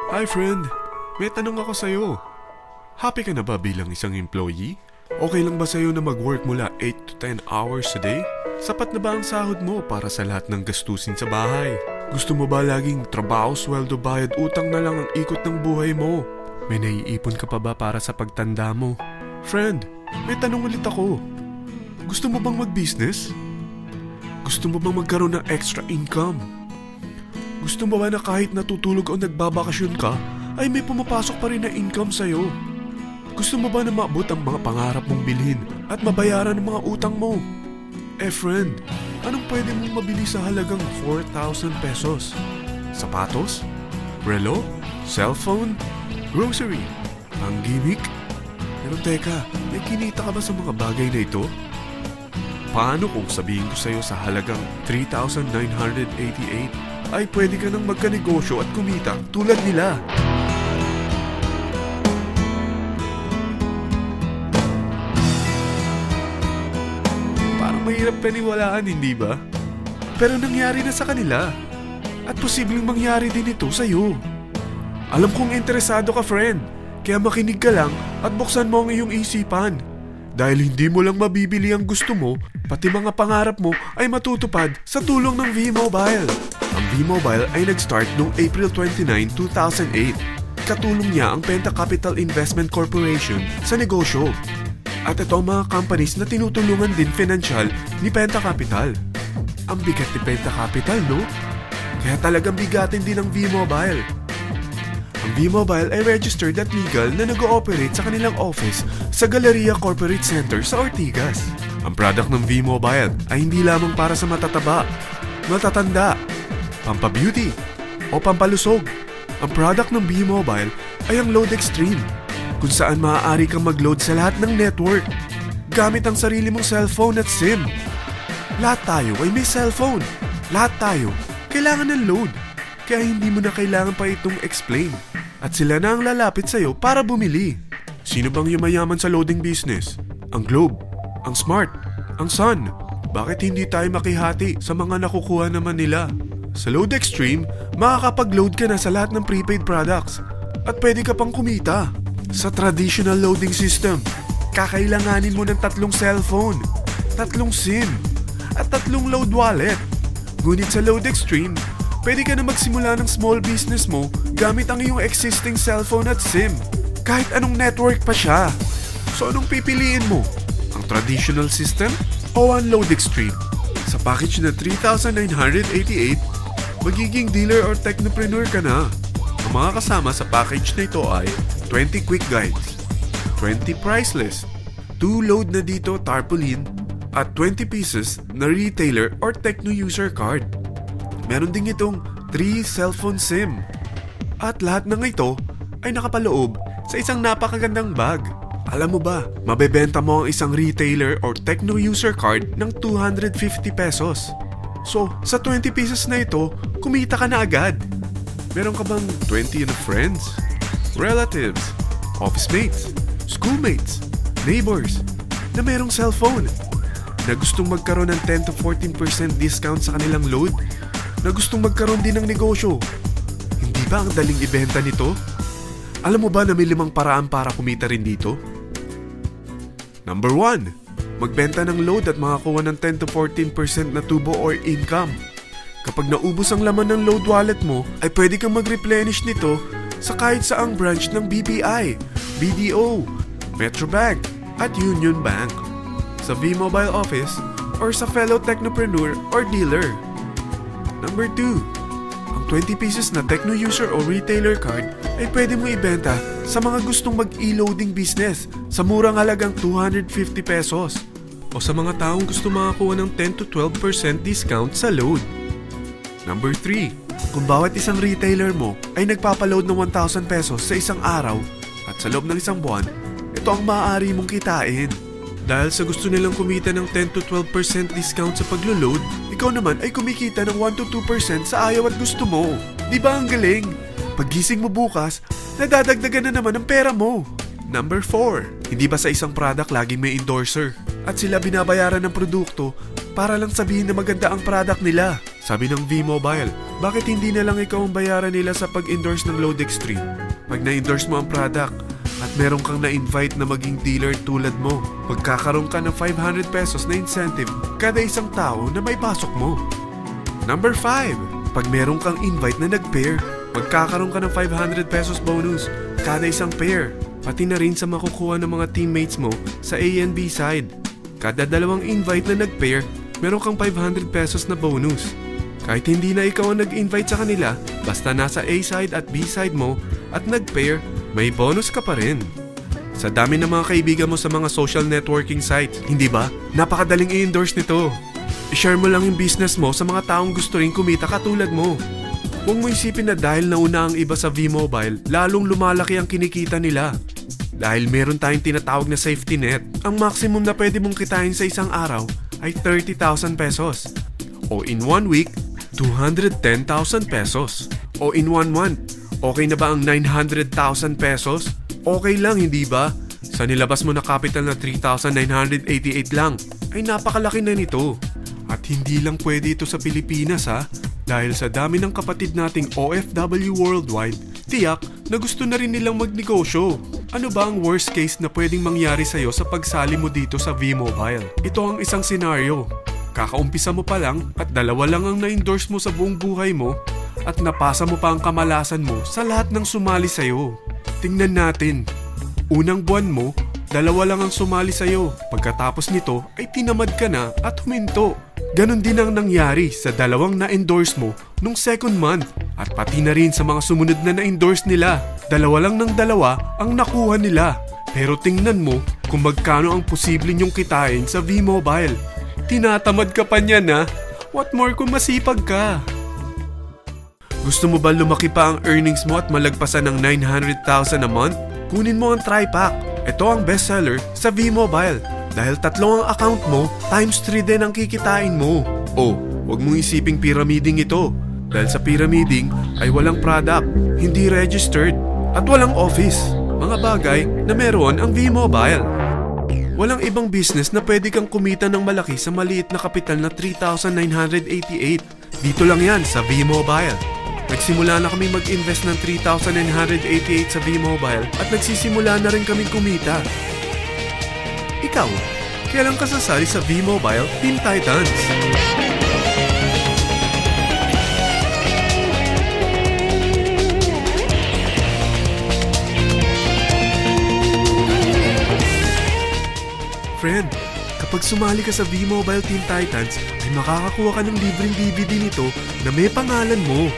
Hi friend, may tanong ako sa'yo. Happy ka na ba bilang isang employee? Okay lang ba sa'yo na mag-work mula 8 to 10 hours a day? Sapat na ba ang sahod mo para sa lahat ng gastusin sa bahay? Gusto mo ba laging trabaho, sweldo, bayad, utang na lang ang ikot ng buhay mo? May naiipon ka pa ba para sa pagtanda mo? Friend, may tanong ulit ako. Gusto mo bang mag-business? Gusto mo bang magkaroon ng extra income? Gusto mo ba na kahit natutulog o nagbabakasyon ka, ay may pumapasok pa rin na income sa'yo? Gusto mo ba na maabot ang mga pangarap mong bilhin at mabayaran ang mga utang mo? Friend, anong pwede mong mabili sa halagang 4,000 pesos? Sapatos? Relo? Cellphone? Grocery? Ang gimmick? Pero teka, may kinita ka ba sa mga bagay na ito? Paano kung sabihin ko sa'yo sa halagang 3,988 ay pwede ka nang magkanegosyo at kumita tulad nila? Parang mahirap paniwalaan, hindi ba? Pero nangyari na sa kanila. At posibleng mangyari din ito sa'yo. Alam kong interesado ka, friend. Kaya makinig ka lang at buksan mo ang iyong isipan. Dahil hindi mo lang mabibili ang gusto mo, pati mga pangarap mo ay matutupad sa tulong ng V-Mobile. Ang V-Mobile ay nag-start noong April 29, 2008. Katulong niya ang Penta Capital Investment Corporation sa negosyo. At ito ang mga companies na tinutulungan din financial ni Penta Capital. Ang bigat ni Penta Capital, no? Kaya talagang bigatin din ang V-Mobile. Ang V-Mobile ay registered at legal na nag-ooperate sa kanilang office sa Galleria Corporate Center sa Ortigas. Ang product ng V-Mobile ay hindi lamang para sa matataba, matatanda, pampabeauty o pampalusog. Ang product ng V-Mobile ay ang Load Extreme, kung saan maaari kang mag-load sa lahat ng network gamit ang sarili mong cellphone at SIM. Lahat tayo ay may cellphone. Lahat tayo kailangan ng load. Kaya hindi mo na kailangan pa itong explain. At sila na ang lalapit sa'yo para bumili. Sino bang yumayaman sa loading business? Ang Globe, ang Smart, ang Sun. Bakit hindi tayo makihati sa mga nakukuha naman nila? Sa Load Extreme, makakapag-load ka na sa lahat ng prepaid products. At pwede ka pang kumita. Sa traditional loading system, kakailanganin mo ng 3 cellphone, 3 SIM, at 3 load wallet. Ngunit sa Load Extreme, pwede ka na magsimula ng small business mo gamit ang iyong existing cellphone at SIM. Kahit anong network pa siya. So anong pipiliin mo? Ang traditional system o ang Load Extreme? Sa package na 3,988, magiging dealer or technopreneur ka na. Ang mga kasama sa package na ito ay 20 quick guides, 20 price list, 2 load na dito tarpaulin, at 20 pieces na retailer or techno user card. Meron din itong 3 cellphone SIM. At lahat ng ito ay nakapaloob sa isang napakagandang bag. Alam mo ba, mabebenta mo ang isang retailer or techno user card ng 250 pesos. So, sa 20 pieces na ito, kumita ka na agad. Meron ka bang 20 na friends, relatives, office mates, schoolmates, neighbors na merong cellphone? Na gustong magkaroon ng 10 to 14% discount sa kanilang load? Na gustong magkaroon din ng negosyo? Hindi ba ang daling ibenta nito? Alam mo ba na may 5 paraan para kumita rin dito? Number 1. Magbenta ng load at makakuha ng 10 to 14% na tubo or income. Kapag naubos ang laman ng load wallet mo, ay pwede kang mag-replenish nito sa kahit saang branch ng BPI, BDO, Metrobank, at Union Bank, sa V-Mobile office, or sa fellow technopreneur or dealer. Number 2. Ang 20 pieces na techno user o retailer card ay pwede mo ibenta sa mga gustong mag-e-loading business sa murang halagang 250 pesos o sa mga taong gusto makakuha ng 10 to 12% discount sa load. Number 3. Kung bawat isang retailer mo ay nagpapaload ng 1,000 pesos sa isang araw at sa loob ng isang buwan, ito ang maaari mong kitain. Dahil sa gusto nilang kumita ng 10 to 12% discount sa paglo-load, ikaw naman ay kumikita ng 1 to 2% sa ayaw at gusto mo. Di ba ang galing? Paggising mo bukas, nadadagdagan na naman ang pera mo. Number 4. Hindi ba sa isang product laging may endorser? At sila binabayaran ng produkto para lang sabihin na maganda ang product nila. Sabi ng V-Mobile, bakit hindi na lang ikaw ang bayaran nila sa pag-endorse ng Load Extreme? Pag na-endorse mo ang product at meron kang na-invite na maging dealer tulad mo, magkakaroon ka ng 500 pesos na incentive kada isang tao na may pasok mo. Number 5. Pag meron kang invite na nag-pair, magkakaroon ka ng 500 pesos bonus kada isang pair. Pati na rin sa makukuha ng mga teammates mo sa A and B side. Kada dalawang invite na nag-pair, meron kang 500 pesos na bonus. Kahit hindi na ikaw ang nag-invite sa kanila, basta nasa A side at B side mo at nag-pair, may bonus ka pa rin. Sa dami ng mga kaibigan mo sa mga social networking sites, hindi ba? Napakadaling i-endorse nito. I-share mo lang yung business mo sa mga taong gusto rin kumita katulad mo. Huwag mo isipin na dahil nauna ang iba sa V-Mobile, lalong lumalaki ang kinikita nila. Dahil meron tayong tinatawag na safety net, ang maximum na pwede mong kitain sa isang araw ay 30,000 pesos. O in 1 week, 210,000 pesos. O in 1 month, okay na ba ang 900,000 pesos? Okay lang, hindi ba? Sa nilabas mo na capital na 3,988 lang, ay napakalaki na nito. At hindi lang pwede ito sa Pilipinas ha, dahil sa dami ng kapatid nating OFW worldwide, tiyak na gusto na rin nilang magnegosyo. Ano ba ang worst case na pwedeng mangyari sa'yo sa pagsali mo dito sa V-Mobile? Ito ang isang senaryo. Kakaumpisa mo pa lang at dalawa lang ang na-endorse mo sa buong buhay mo at napasa mo pa ang kamalasan mo sa lahat ng sumali sa'yo. Tingnan natin. Unang buwan mo, dalawa lang ang sumali sa'yo. Pagkatapos nito ay tinamad ka na at huminto. Ganon din ang nangyari sa dalawang na-endorse mo nung second month at pati na rin sa mga sumunod na na-endorse nila. Dalawa lang ng dalawa ang nakuha nila. Pero tingnan mo kung magkano ang posible nyong kitain sa V-Mobile. Tinatamad ka pa niyan ha? What more kung masipag ka? Gusto mo ba lumaki pa ang earnings mo at malagpasan ng 900,000 a month? Kunin mo ang TriPack. Ito ang bestseller sa V-Mobile. Dahil 3 ang account mo, times 3 din ang kikitain mo. Oh, huwag mong isiping pyramiding ito. Dahil sa pyramiding ay walang product, hindi registered, at walang office. Mga bagay na meron ang V-Mobile. Walang ibang business na pwede kang kumita ng malaki sa maliit na kapital na 3,988. Dito lang yan sa V-Mobile. Nagsimula na kami mag-invest ng 3,988 sa V-Mobile at nagsisimula na rin kaming kumita. Ikaw, kailan ka sasali sa V-Mobile Teen Titans? Friend, kapag sumali ka sa V-Mobile Teen Titans, ay makakakuha ka ng libreng DVD nito na may pangalan mo.